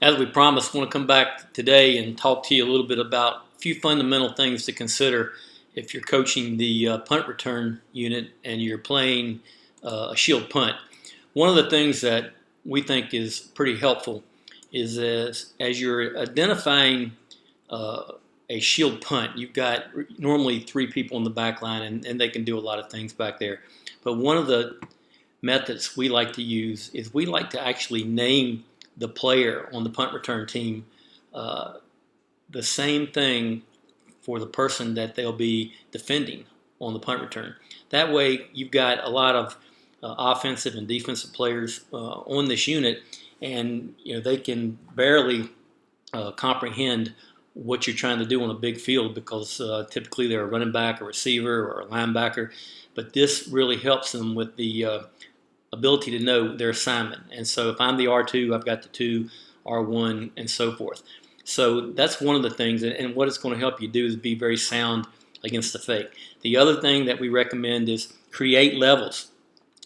As we promised, I want to come back today and talk to you a little bit about a few fundamental things to consider if you're coaching the punt return unit and you're playing a shield punt. One of the things that we think is pretty helpful is as you're identifying a shield punt, you've got normally 3 people in the back line, and they can do a lot of things back there. But one of the methods we like to use is we like to actually name the player on the punt return team the same thing for the person that they'll be defending on the punt return. That way you've got a lot of offensive and defensive players on this unit, and they can barely comprehend what you're trying to do on a big field because typically they're a running back, a receiver, or a linebacker. But this really helps them with the ability to know their assignment. And so if I'm the R2, I've got the 2, R1, and so forth. So that's one of the things, and what it's going to help you do is be very sound against the fake. The other thing that we recommend is create levels.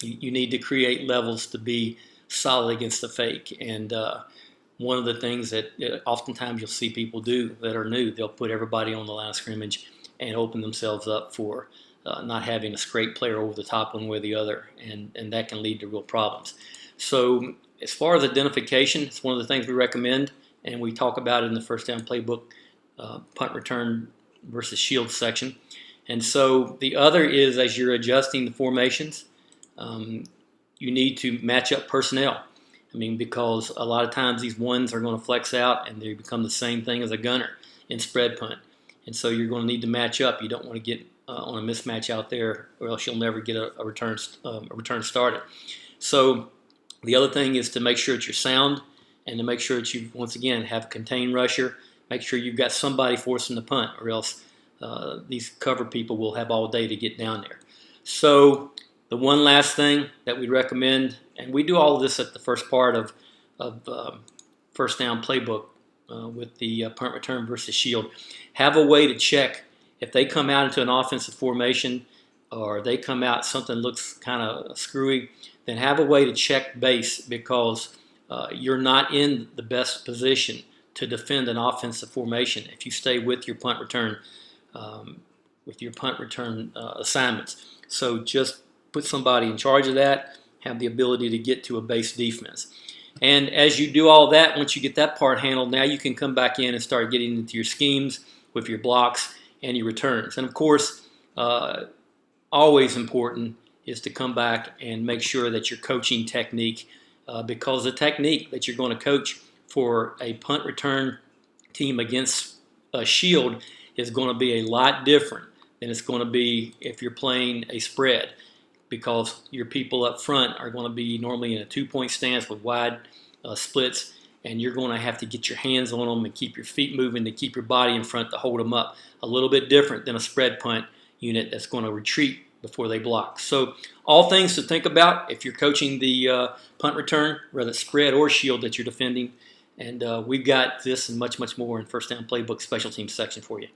You need to create levels to be solid against the fake. And one of the things that oftentimes you'll see people do that are new, they'll put everybody on the line of scrimmage and open themselves up for not having a straight player over the top one way or the other, and that can lead to real problems. So as far as identification, it's one of the things we recommend, and we talk about it in the first down playbook, punt return versus shield section. And so the other is, as you're adjusting the formations, you need to match up personnel. Because a lot of times these ones are going to flex out and they become the same thing as a gunner in spread punt. And so you're going to need to match up. You don't want to get on a mismatch out there, or else you'll never get a return started. So the other thing is to make sure that you're sound, and to make sure that you, once again, have a contained rusher. Make sure you've got somebody forcing the punt, or else these cover people will have all day to get down there. So the one last thing that we recommend, and we do all of this at the first part of first down playbook with the punt return versus shield, have a way to check if they come out into an offensive formation or they come out something looks kind of screwy, then have a way to check base, because you're not in the best position to defend an offensive formation if you stay with your punt return assignments. So just put somebody in charge of that, have the ability to get to a base defense. And as you do all that, once you get that part handled, now you can come back in and start getting into your schemes with your blocks and your returns. And of course, always important is to come back and make sure that your coaching technique, because the technique that you're going to coach for a punt return team against a shield is going to be a lot different than it's going to be if you're playing a spread, because your people up front are going to be normally in a 2-point stance with wide splits, and you're going to have to get your hands on them and keep your feet moving to keep your body in front to hold them up. A little bit different than a spread punt unit that's going to retreat before they block. So all things to think about if you're coaching the punt return, whether it's spread or shield that you're defending. And we've got this and much, much more in First Down Playbook Special Teams section for you.